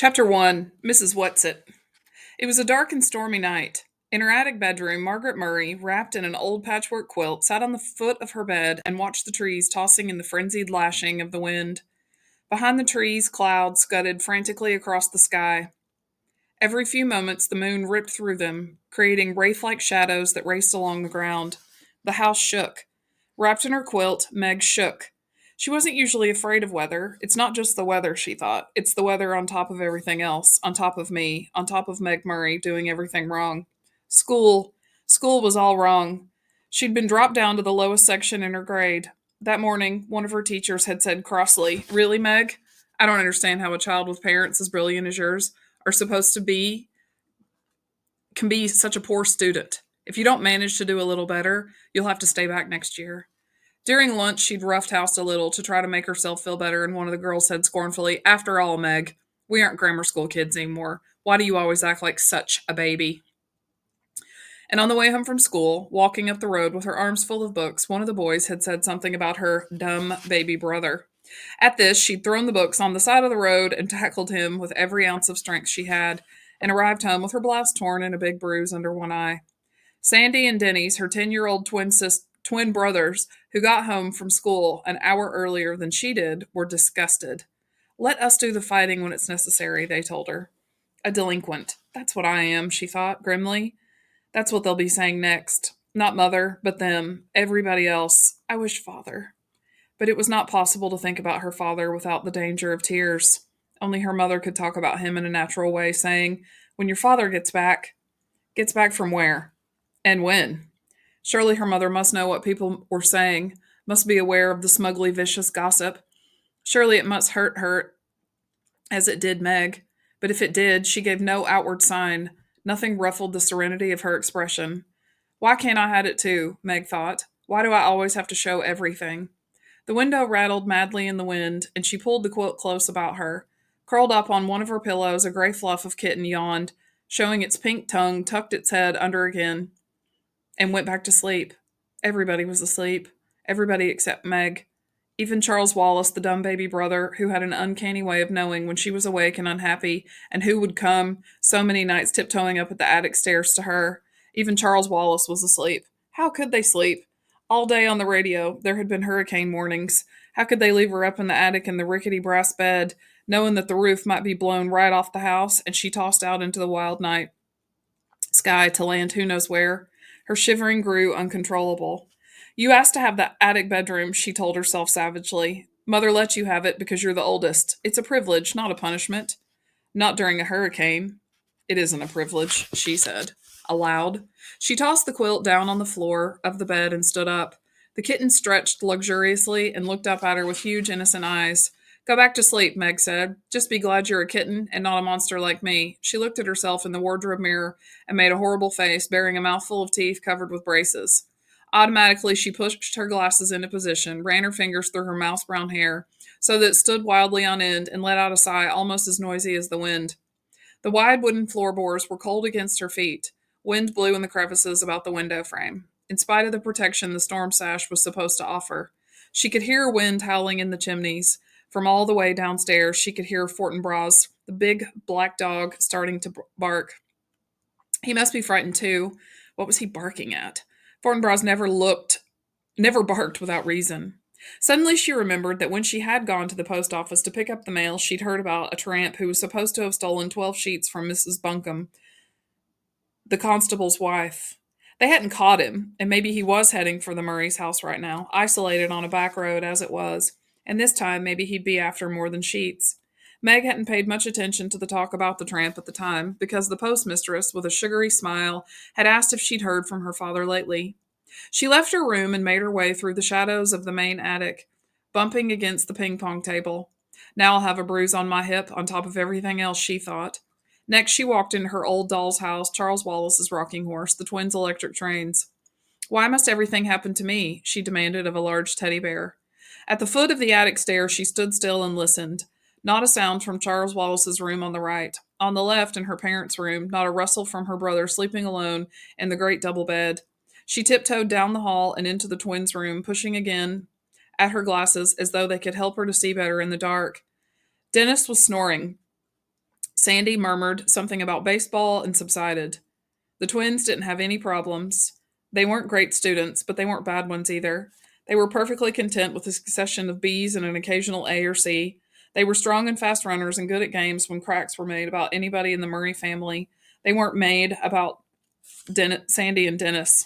Chapter 1 Mrs. Whatsit. It was a dark and stormy night. In her attic bedroom, Margaret Murray, wrapped in an old patchwork quilt, sat on the foot of her bed and watched the trees tossing in the frenzied lashing of the wind. Behind the trees, clouds scudded frantically across the sky. Every few moments, the moon ripped through them, creating wraith like shadows that raced along the ground. The house shook. Wrapped in her quilt, Meg shook. She wasn't usually afraid of weather. It's not just the weather, she thought. It's the weather on top of everything else, on top of me, on top of Meg Murray doing everything wrong. School. School was all wrong. She'd been dropped down to the lowest section in her grade. That morning, one of her teachers had said crossly, "Really, Meg? I don't understand how a child with parents as brilliant as yours are supposed to be can be such a poor student. If you don't manage to do a little better, you'll have to stay back next year." During lunch, she'd roughhoused a little to try to make herself feel better, and one of the girls said scornfully, "After all, Meg, we aren't grammar school kids anymore. Why do you always act like such a baby?" And on the way home from school, walking up the road with her arms full of books, one of the boys had said something about her dumb baby brother. At this, she'd thrown the books on the side of the road and tackled him with every ounce of strength she had, and arrived home with her blouse torn and a big bruise under one eye. Sandy and Denny's, her 10-year-old twin brothers, who got home from school an hour earlier than she did, were disgusted. "Let us do the fighting when it's necessary," they told her. A delinquent. That's what I am, she thought grimly. That's what they'll be saying next. Not mother, but them, everybody else. I wish father. But it was not possible to think about her father without the danger of tears. Only her mother could talk about him in a natural way, saying, "When your father gets back." Gets back from where? And when? Surely her mother must know what people were saying, must be aware of the smugly vicious gossip. Surely it must hurt her as it did Meg. But if it did, she gave no outward sign. Nothing ruffled the serenity of her expression. Why can't I hide it too? Meg thought. Why do I always have to show everything? The window rattled madly in the wind, and she pulled the quilt close about her. Curled up on one of her pillows, a gray fluff of kitten yawned, showing its pink tongue, tucked its head under again, and went back to sleep. Everybody was asleep. Everybody except Meg. Even Charles Wallace, the dumb baby brother, who had an uncanny way of knowing when she was awake and unhappy, and who would come so many nights tiptoeing up at the attic stairs to her. Even Charles Wallace was asleep. How could they sleep? All day on the radio, there had been hurricane warnings. How could they leave her up in the attic in the rickety brass bed, knowing that the roof might be blown right off the house, and she tossed out into the wild night sky to land who knows where? Her shivering grew uncontrollable. "You asked to have the attic bedroom," she told herself savagely. "Mother let you have it because you're the oldest. It's a privilege, not a punishment." "Not during a hurricane." "It isn't a privilege," she said, aloud. She tossed the quilt down on the floor of the bed and stood up. The kitten stretched luxuriously and looked up at her with huge, innocent eyes. "Go back to sleep," Meg said. "Just be glad you're a kitten and not a monster like me." She looked at herself in the wardrobe mirror and made a horrible face, bearing a mouthful of teeth covered with braces. Automatically, she pushed her glasses into position, ran her fingers through her mouse brown hair so that it stood wildly on end, and let out a sigh almost as noisy as the wind. The wide wooden floorboards were cold against her feet. Wind blew in the crevices about the window frame, in spite of the protection the storm sash was supposed to offer. She could hear wind howling in the chimneys. From all the way downstairs, she could hear Fortinbras, the big black dog, starting to bark. He must be frightened too. What was he barking at? Fortinbras never barked without reason. Suddenly she remembered that when she had gone to the post office to pick up the mail, she'd heard about a tramp who was supposed to have stolen 12 sheets from Mrs. Buncombe, the constable's wife. They hadn't caught him, and maybe he was heading for the Murray's house right now, isolated on a back road as it was, and this time maybe he'd be after more than sheets. Meg hadn't paid much attention to the talk about the tramp at the time, because the postmistress, with a sugary smile, had asked if she'd heard from her father lately. She left her room and made her way through the shadows of the main attic, bumping against the ping-pong table. Now I'll have a bruise on my hip on top of everything else, she thought. Next, she walked into her old doll's house, Charles Wallace's rocking horse, the twins' electric trains. "Why must everything happen to me?" she demanded of a large teddy bear. At the foot of the attic stairs, she stood still and listened. Not a sound from Charles Wallace's room on the right. On the left, in her parents' room, not a rustle from her brother sleeping alone in the great double bed. She tiptoed down the hall and into the twins' room, pushing again at her glasses as though they could help her to see better in the dark. Dennis was snoring, Sandy murmured something about baseball and subsided. The twins didn't have any problems. They weren't great students, but they weren't bad ones either. They were perfectly content with a succession of B's and an occasional A or C. They were strong and fast runners and good at games when cracks were made about anybody in the Murray family. They weren't made about Sandy and Dennis.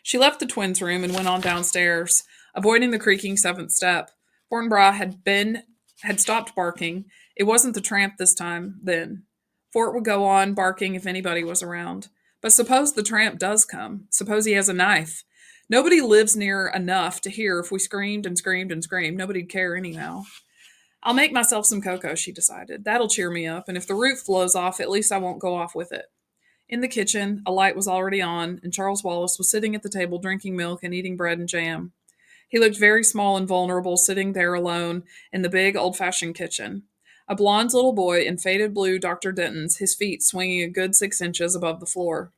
She left the twins' room and went on downstairs, avoiding the creaking seventh step. Fortinbras had stopped barking. It wasn't the tramp this time, then. Fort would go on barking if anybody was around. But suppose the tramp does come. Suppose he has a knife. Nobody lives near enough to hear if we screamed and screamed and screamed. Nobody'd care anyhow. I'll make myself some cocoa, she decided. That'll cheer me up, and if the roof blows off, at least I won't go off with it. In the kitchen, a light was already on, and Charles Wallace was sitting at the table drinking milk and eating bread and jam. He looked very small and vulnerable, sitting there alone in the big, old-fashioned kitchen. A blond little boy in faded blue Dr. Denton's, his feet swinging a good 6 inches above the floor.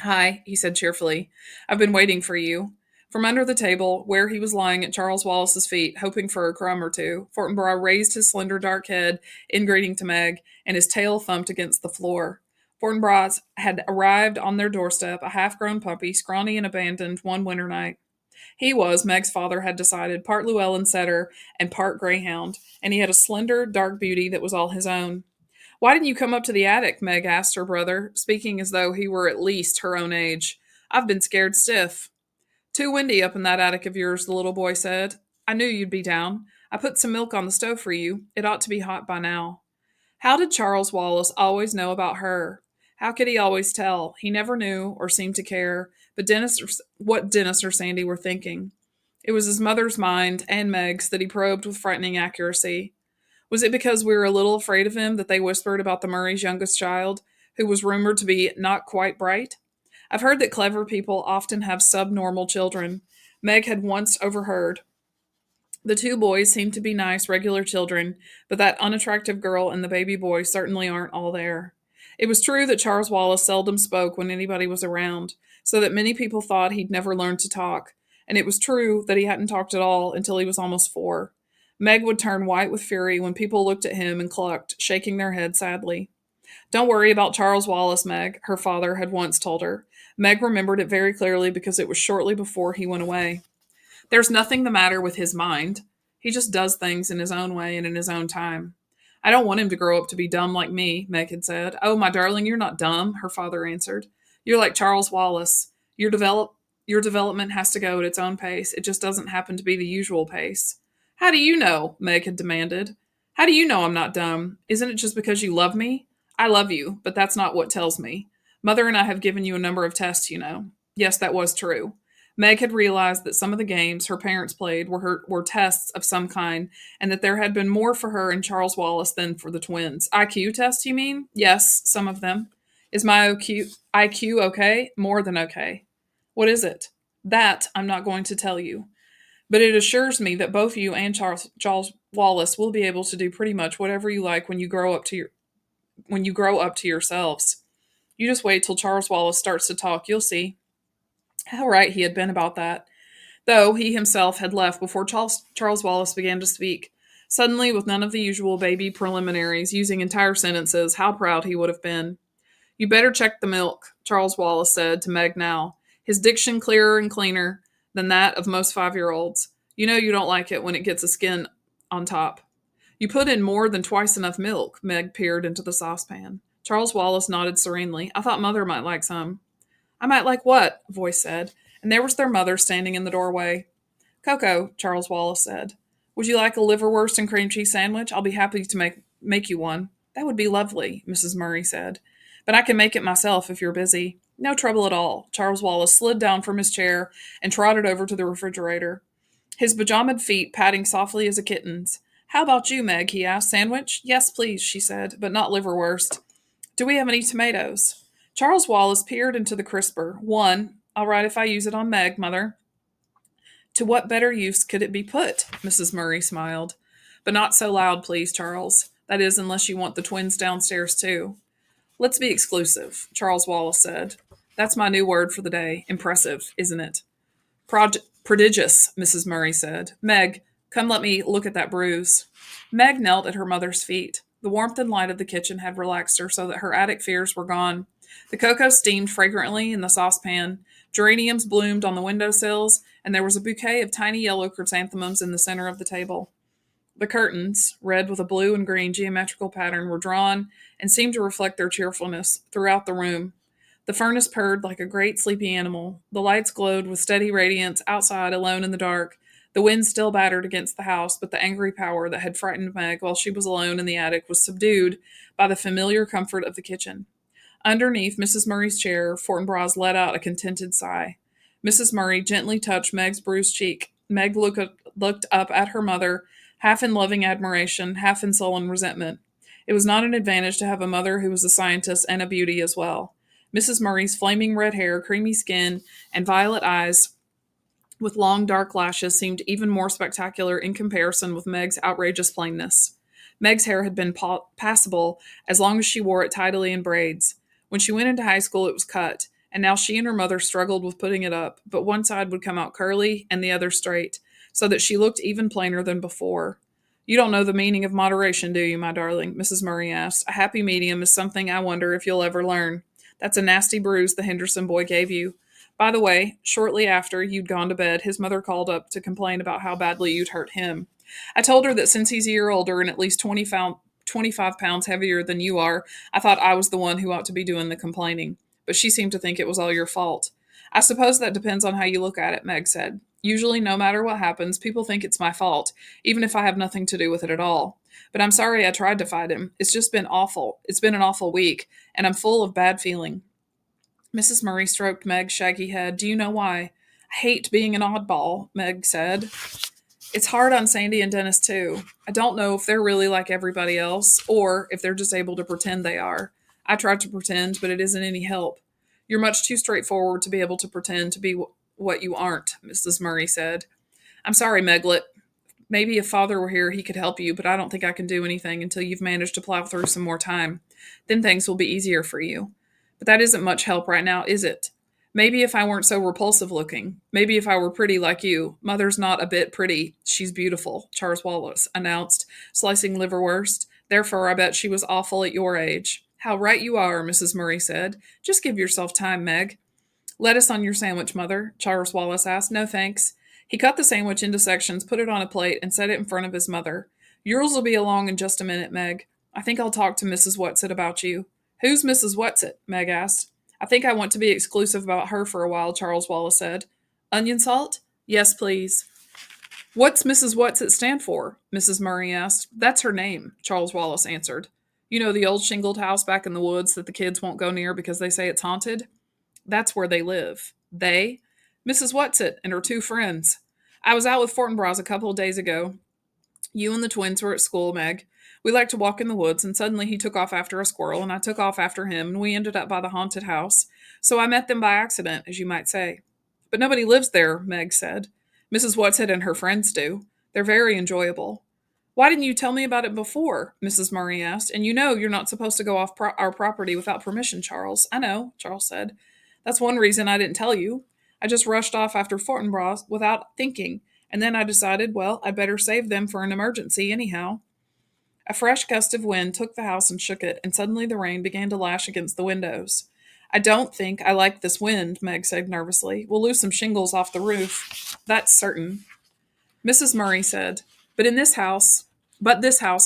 "Hi," he said cheerfully. "I've been waiting for you." From under the table, where he was lying at Charles Wallace's feet, hoping for a crumb or two, Fortinbras raised his slender dark head in greeting to Meg, and his tail thumped against the floor. Fortinbras had arrived on their doorstep, a half-grown puppy, scrawny and abandoned, one winter night. He was, Meg's father had decided, part Llewellyn setter and part greyhound, and he had a slender, dark beauty that was all his own. "Why didn't you come up to the attic?" Meg asked her brother, speaking as though he were at least her own age. "I've been scared stiff." "Too windy up in that attic of yours," the little boy said. "I knew you'd be down. I put some milk on the stove for you. It ought to be hot by now." How did Charles Wallace always know about her? How could he always tell? He never knew or seemed to care, but what Dennis or Sandy were thinking. It was his mother's mind and Meg's that he probed with frightening accuracy. Was it because we were a little afraid of him that they whispered about the Murray's youngest child, who was rumored to be not quite bright? I've heard that clever people often have subnormal children. Meg had once overheard. The two boys seemed to be nice, regular children, but that unattractive girl and the baby boy certainly aren't all there. It was true that Charles Wallace seldom spoke when anybody was around, so that many people thought he'd never learned to talk, and it was true that he hadn't talked at all until he was almost 4. Meg would turn white with fury when people looked at him and clucked, shaking their head sadly. "Don't worry about Charles Wallace, Meg," her father had once told her. Meg remembered it very clearly because it was shortly before he went away. "There's nothing the matter with his mind. He just does things in his own way and in his own time." "I don't want him to grow up to be dumb like me," Meg had said. "Oh, my darling, you're not dumb," her father answered. "You're like Charles Wallace. Your development has to go at its own pace. It just doesn't happen to be the usual pace." "How do you know?" Meg had demanded. "How do you know I'm not dumb? Isn't it just because you love me?" "I love you, but that's not what tells me. Mother and I have given you a number of tests, you know." Yes, that was true. Meg had realized that some of the games her parents played were tests of some kind, and that there had been more for her and Charles Wallace than for the twins. "IQ tests, you mean?" "Yes, some of them." "Is my IQ okay?" "More than okay." "What is it?" "That I'm not going to tell you. But it assures me that both you and Charles Wallace will be able to do pretty much whatever you like when you grow up to yourselves. You just wait till Charles Wallace starts to talk, you'll see." How right he had been about that, though he himself had left before Charles Wallace began to speak. Suddenly, with none of the usual baby preliminaries, using entire sentences, how proud he would have been. "You better check the milk," Charles Wallace said to Meg now, his diction clearer and cleaner than that of most 5-year-olds. "You know you don't like it when it gets a skin on top." "You put in more than twice enough milk." Meg peered into the saucepan. Charles Wallace nodded serenely. "I thought Mother might like some." "I might like what?" a voice said, and there was their mother standing in the doorway. "Cocoa," Charles Wallace said. "Would you like a liverwurst and cream cheese sandwich? I'll be happy to make you one." "That would be lovely," Mrs. Murray said. "But I can make it myself if you're busy." "No trouble at all." Charles Wallace slid down from his chair and trotted over to the refrigerator, his pajamaed feet patting softly as a kitten's. "How about you, Meg?" he asked. "Sandwich?" "Yes, please," she said, "but not liverwurst." "Do we have any tomatoes?" Charles Wallace peered into the crisper. "One. All right if I use it on Meg, Mother." "To what better use could it be put?" Mrs. Murray smiled. "But not so loud, please, Charles. That is, unless you want the twins downstairs, too." "Let's be exclusive," Charles Wallace said. "That's my new word for the day. Impressive, isn't it?" Prodigious," Mrs. Murray said. "Meg, come let me look at that bruise." Meg knelt at her mother's feet. The warmth and light of the kitchen had relaxed her so that her attic fears were gone. The cocoa steamed fragrantly in the saucepan, geraniums bloomed on the window sills, and there was a bouquet of tiny yellow chrysanthemums in the center of the table. The curtains, red with a blue and green geometrical pattern, were drawn and seemed to reflect their cheerfulness throughout the room. The furnace purred like a great sleepy animal. The lights glowed with steady radiance outside, alone in the dark. The wind still battered against the house, but the angry power that had frightened Meg while she was alone in the attic was subdued by the familiar comfort of the kitchen. Underneath Mrs. Murray's chair, Fortinbras let out a contented sigh. Mrs. Murray gently touched Meg's bruised cheek. Meg looked up at her mother, half in loving admiration, half in sullen resentment. It was not an advantage to have a mother who was a scientist and a beauty as well. Mrs. Murray's flaming red hair, creamy skin, and violet eyes with long dark lashes seemed even more spectacular in comparison with Meg's outrageous plainness. Meg's hair had been passable as long as she wore it tidily in braids. When she went into high school, it was cut, and now she and her mother struggled with putting it up, but one side would come out curly and the other straight, so that she looked even plainer than before. You don't know the meaning of moderation, do you, my darling? Mrs. Murray asked. A happy medium is something I wonder if you'll ever learn. That's a nasty bruise the Henderson boy gave you. By the way, shortly after you'd gone to bed, his mother called up to complain about how badly you'd hurt him. I told her that since he's a year older and at least 25 pounds heavier than you are, I thought I was the one who ought to be doing the complaining. But she seemed to think it was all your fault. I suppose that depends on how you look at it, Meg said. Usually, no matter what happens, people think it's my fault, even if I have nothing to do with it at all. But I'm sorry I tried to fight him. It's just been awful. It's been an awful week, and I'm full of bad feeling. Mrs. Murray stroked Meg's shaggy head. Do you know why? I hate being an oddball, Meg said. It's hard on Sandy and Dennis, too. I don't know if they're really like everybody else, or if they're just able to pretend they are. I tried to pretend, but it isn't any help. You're much too straightforward to be able to pretend to be what you aren't, Mrs. Murray said. I'm sorry, Meglet. Maybe if Father were here, he could help you, but I don't think I can do anything until you've managed to plow through some more time. Then things will be easier for you. But that isn't much help right now, is it? Maybe if I weren't so repulsive looking. Maybe if I were pretty like you. Mother's not a bit pretty. She's beautiful, Charles Wallace announced, slicing liverwurst. Therefore, I bet she was awful at your age. How right you are, Mrs. Murray said. Just give yourself time, Meg. Lettuce on your sandwich, Mother, Charles Wallace asked. No, thanks. He cut the sandwich into sections, put it on a plate, and set it in front of his mother. Yours will be along in just a minute, Meg. I think I'll talk to Mrs. Whatsit about you. Who's Mrs. Whatsit? Meg asked. I think I want to be exclusive about her for a while, Charles Wallace said. Onion salt? Yes, please. What's Mrs. Whatsit stand for? Mrs. Murray asked. That's her name, Charles Wallace answered. You know the old shingled house back in the woods that the kids won't go near because they say it's haunted? That's where they live. They? Mrs. Whatsit and her two friends. I was out with Fortinbras a couple of days ago. You and the twins were at school, Meg. We liked to walk in the woods, and suddenly he took off after a squirrel, and I took off after him, and we ended up by the haunted house. So I met them by accident, as you might say. But nobody lives there, Meg said. Mrs. Whatsit and her friends do. They're very enjoyable. Why didn't you tell me about it before? Mrs. Murray asked. And you know you're not supposed to go off our property without permission, Charles. I know, Charles said. That's one reason I didn't tell you. I just rushed off after Fortinbras without thinking, and then I decided, well, I'd better save them for an emergency anyhow. A fresh gust of wind took the house and shook it, and suddenly the rain began to lash against the windows. I don't think I like this wind, Meg said nervously. We'll lose some shingles off the roof. That's certain. Mrs. Murray said, But this house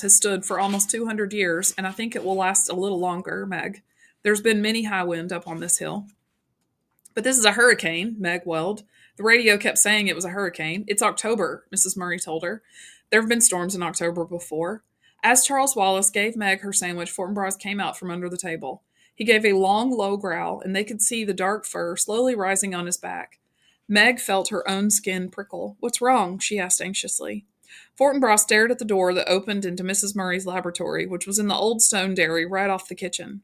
has stood for almost 200 years, and I think it will last a little longer, Meg. There's been many high wind up on this hill. But this is a hurricane, Meg wailed. The radio kept saying it was a hurricane. It's October, Mrs. Murray told her. There have been storms in October before. As Charles Wallace gave Meg her sandwich, Fortinbras came out from under the table. He gave a long, low growl, and they could see the dark fur slowly rising on his back. Meg felt her own skin prickle. What's wrong? She asked anxiously. Fortinbras stared at the door that opened into Mrs. Murray's laboratory, which was in the old stone dairy right off the kitchen.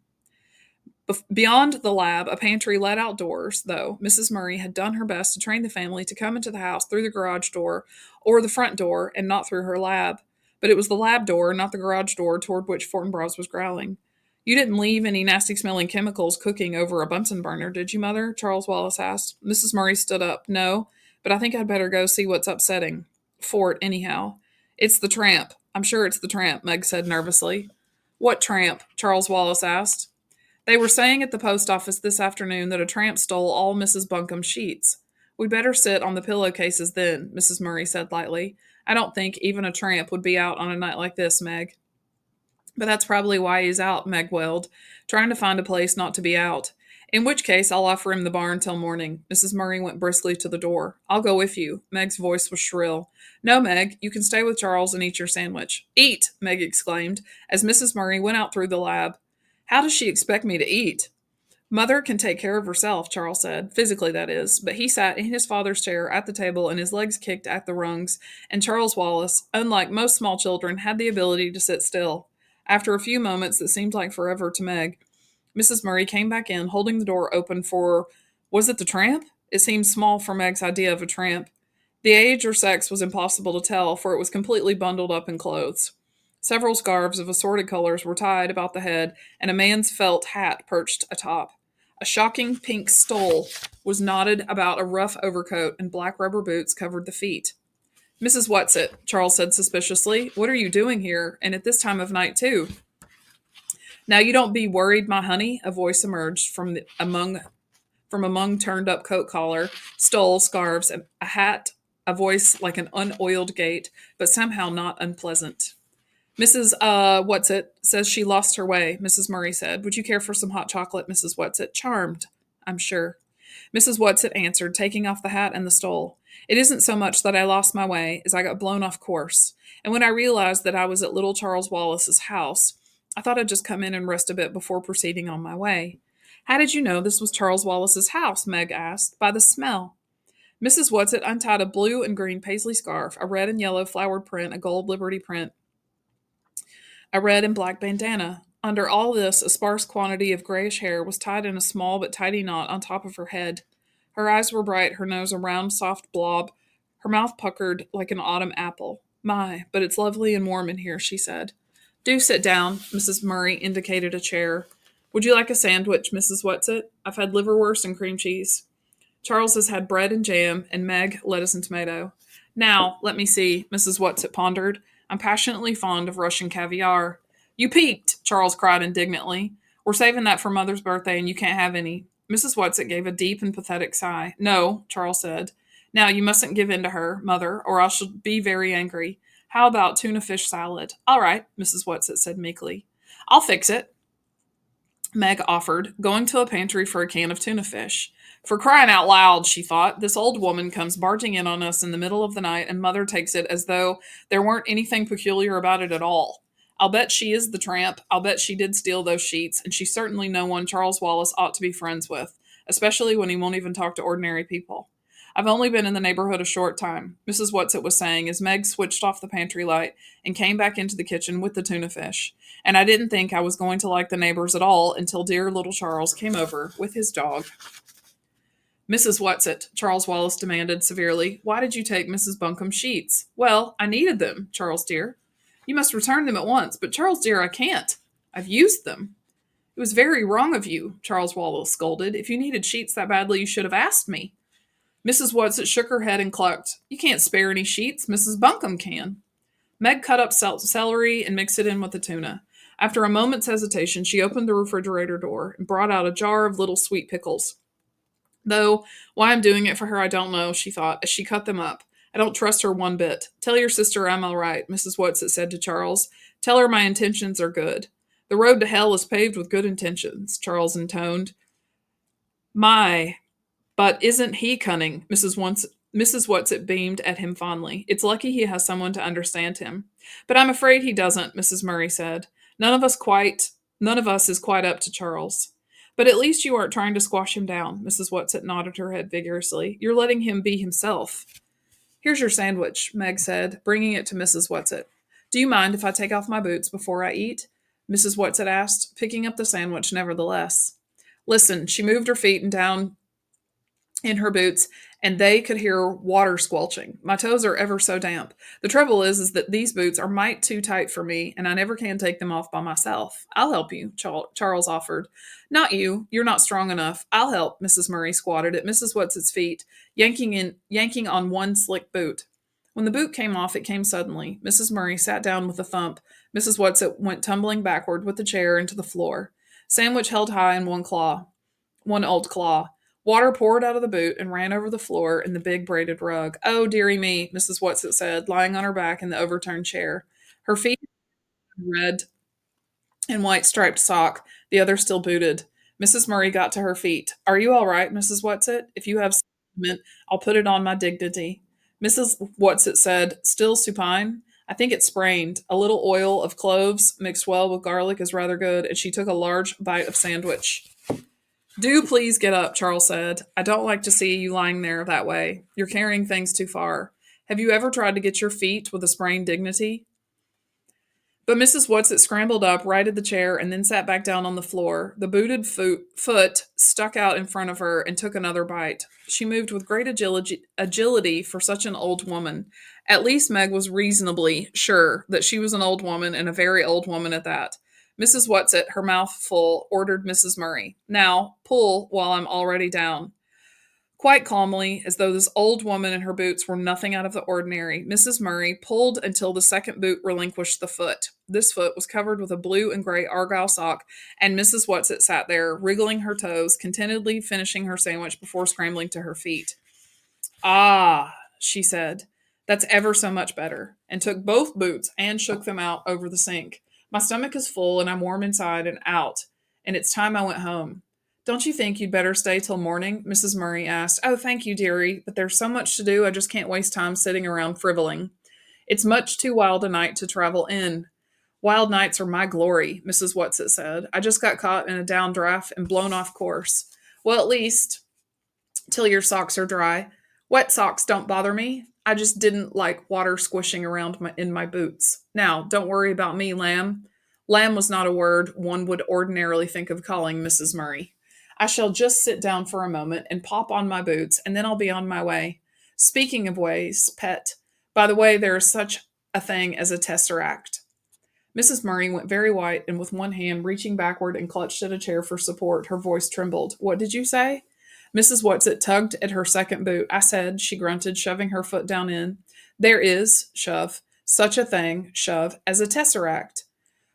Beyond the lab, a pantry led outdoors, though Mrs. Murray had done her best to train the family to come into the house through the garage door or the front door and not through her lab. But it was the lab door, not the garage door, toward which Fortinbras was growling. You didn't leave any nasty-smelling chemicals cooking over a Bunsen burner, did you, Mother? Charles Wallace asked. Mrs. Murray stood up. No, but I think I'd better go see what's upsetting. Fort, anyhow. It's the tramp. I'm sure it's the tramp, Meg said nervously. What tramp? Charles Wallace asked. They were saying at the post office this afternoon that a tramp stole all Mrs. Buncombe's sheets. We'd better sit on the pillowcases then, Mrs. Murray said lightly. I don't think even a tramp would be out on a night like this, Meg. But that's probably why he's out, Meg wailed, trying to find a place not to be out. In which case, I'll offer him the barn till morning. Mrs. Murray went briskly to the door. I'll go with you. Meg's voice was shrill. No, Meg, you can stay with Charles and eat your sandwich. Eat! Meg exclaimed, as Mrs. Murray went out through the lab. How does she expect me to eat? Mother can take care of herself, Charles said, physically that is, but he sat in his father's chair at the table and his legs kicked at the rungs, and Charles Wallace, unlike most small children, had the ability to sit still. After a few moments that seemed like forever to Meg, Mrs. Murray came back in, holding the door open for, was it the tramp? It seemed small for Meg's idea of a tramp. The age or sex was impossible to tell, for it was completely bundled up in clothes. Several scarves of assorted colors were tied about the head, and a man's felt hat perched atop. A shocking pink stole was knotted about a rough overcoat, and black rubber boots covered the feet. Mrs. Whatsit, Charles said suspiciously, what are you doing here, and at this time of night, too? Now you don't be worried, my honey, a voice emerged from among turned up coat collar, stole, scarves, and a hat, a voice like an unoiled gate, but somehow not unpleasant. Mrs. Whatsit says she lost her way, Mrs. Murray said. Would you care for some hot chocolate, Mrs. Whatsit? Charmed, I'm sure. Mrs. Whatsit answered, taking off the hat and the stole. It isn't so much that I lost my way as I got blown off course. And when I realized that I was at little Charles Wallace's house, I thought I'd just come in and rest a bit before proceeding on my way. How did you know this was Charles Wallace's house? Meg asked. By the smell. Mrs. Whatsit untied a blue and green paisley scarf, a red and yellow flowered print, a gold Liberty print, a red and black bandana. Under all this, a sparse quantity of grayish hair was tied in a small but tidy knot on top of her head. Her eyes were bright, her nose a round, soft blob, her mouth puckered like an autumn apple. My, but it's lovely and warm in here, she said. Do sit down, Mrs. Murray indicated a chair. Would you like a sandwich, Mrs. Whatsit? I've had liverwurst and cream cheese. Charles has had bread and jam, and Meg lettuce and tomato. Now, let me see, Mrs. Whatsit pondered. I'm passionately fond of Russian caviar. You peaked, Charles cried indignantly. We're saving that for Mother's birthday, and you can't have any. Mrs. Whatsit gave a deep and pathetic sigh. No, Charles said. Now, you mustn't give in to her, Mother, or I shall be very angry. How about tuna fish salad? All right, Mrs. Whatsit said meekly. I'll fix it, Meg offered, going to a pantry for a can of tuna fish. For crying out loud, she thought, this old woman comes barging in on us in the middle of the night, and Mother takes it as though there weren't anything peculiar about it at all. I'll bet she is the tramp. I'll bet she did steal those sheets, and she's certainly no one Charles Wallace ought to be friends with, especially when he won't even talk to ordinary people. I've only been in the neighborhood a short time, Mrs. Whatsit was saying as Meg switched off the pantry light and came back into the kitchen with the tuna fish. And I didn't think I was going to like the neighbors at all until dear little Charles came over with his dog. Mrs. Whatsit, Charles Wallace demanded severely, why did you take Mrs. Buncombe's sheets? Well, I needed them, Charles dear. You must return them at once, but Charles dear, I can't. I've used them. It was very wrong of you, Charles Wallace scolded. If you needed sheets that badly, you should have asked me. Mrs. Whatsit shook her head and clucked. You can't spare any sheets. Mrs. Buncombe can. Meg cut up celery and mixed it in with the tuna. After a moment's hesitation, she opened the refrigerator door and brought out a jar of little sweet pickles. Though, why I'm doing it for her, I don't know, she thought, as she cut them up. I don't trust her one bit. Tell your sister I'm all right, Mrs. Whatsit said to Charles. Tell her my intentions are good. The road to hell is paved with good intentions, Charles intoned. My, but isn't he cunning? Mrs. Whatsit beamed at him fondly. It's lucky he has someone to understand him. But I'm afraid he doesn't, Mrs. Murray said. None of us is quite up to Charles. But at least you aren't trying to squash him down, Mrs. Whatsit nodded her head vigorously. You're letting him be himself. Here's your sandwich, Meg said, bringing it to Mrs. Whatsit. Do you mind if I take off my boots before I eat? Mrs. Whatsit asked, picking up the sandwich nevertheless. Listen, she moved her feet and down in her boots, and they could hear water squelching. My toes are ever so damp. The trouble is that these boots are mite too tight for me, and I never can take them off by myself. I'll help you, Charles offered. Not you. You're not strong enough. I'll help, Mrs. Murray squatted at Mrs. Whatsit's feet, yanking on one slick boot. When the boot came off, it came suddenly. Mrs. Murray sat down with a thump. Mrs. Whatsit went tumbling backward with the chair into the floor, sandwich held high in one old claw. Water poured out of the boot and ran over the floor and the big braided rug. Oh, dearie me, Mrs. Whatsit said, lying on her back in the overturned chair. Her feet were red and white striped sock, the other still booted. Mrs. Murray got to her feet. Are you all right, Mrs. Whatsit? If you have sentiment, I'll put it on my dignity. Mrs. Whatsit said, still supine. I think it's sprained. A little oil of cloves mixed well with garlic is rather good, and she took a large bite of sandwich. Do please get up, Charles said. I don't like to see you lying there that way. You're carrying things too far. Have you ever tried to get your feet with a sprained dignity? But Mrs. Whatsit scrambled up, righted the chair, and then sat back down on the floor. The booted foot stuck out in front of her and took another bite. She moved with great agility for such an old woman. At least Meg was reasonably sure that she was an old woman, and a very old woman at that. Mrs. Whatsit, her mouth full, ordered Mrs. Murray, now, pull while I'm already down. Quite calmly, as though this old woman and her boots were nothing out of the ordinary, Mrs. Murray pulled until the second boot relinquished the foot. This foot was covered with a blue and gray argyle sock, and Mrs. Whatsit sat there, wriggling her toes, contentedly finishing her sandwich before scrambling to her feet. Ah, she said, that's ever so much better, and took both boots and shook them out over the sink. My stomach is full, and I'm warm inside and out, and it's time I went home. Don't you think you'd better stay till morning? Mrs. Murray asked. Oh, thank you, dearie, but there's so much to do I just can't waste time sitting around frivoling. It's much too wild a night to travel in. Wild nights are my glory, Mrs. Whatsit said. I just got caught in a downdraft and blown off course. Well, at least till your socks are dry. Wet socks don't bother me. I just didn't like water squishing around in my boots. Now, don't worry about me, lamb. Lamb was not a word one would ordinarily think of calling Mrs. Murray. I shall just sit down for a moment and pop on my boots, and then I'll be on my way. Speaking of ways, pet, by the way, there is such a thing as a tesseract. Mrs. Murray went very white, and with one hand reaching backward and clutched at a chair for support, her voice trembled. What did you say? Mrs. Whatsit tugged at her second boot. I said, she grunted, shoving her foot down in. There is, shove, such a thing, shove, as a tesseract.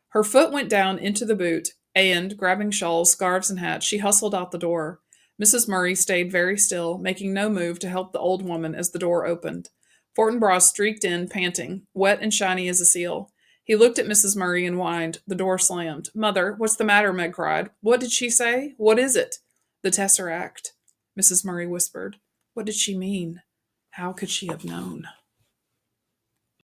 Her foot went down into the boot, and, grabbing shawls, scarves, and hats, she hustled out the door. Mrs. Murray stayed very still, making no move to help the old woman as the door opened. Fortinbras streaked in, panting, wet and shiny as a seal. He looked at Mrs. Murray and whined. The door slammed. Mother, what's the matter? Meg cried. What did she say? What is it? The tesseract, Mrs. Murray whispered. What did she mean? How could she have known?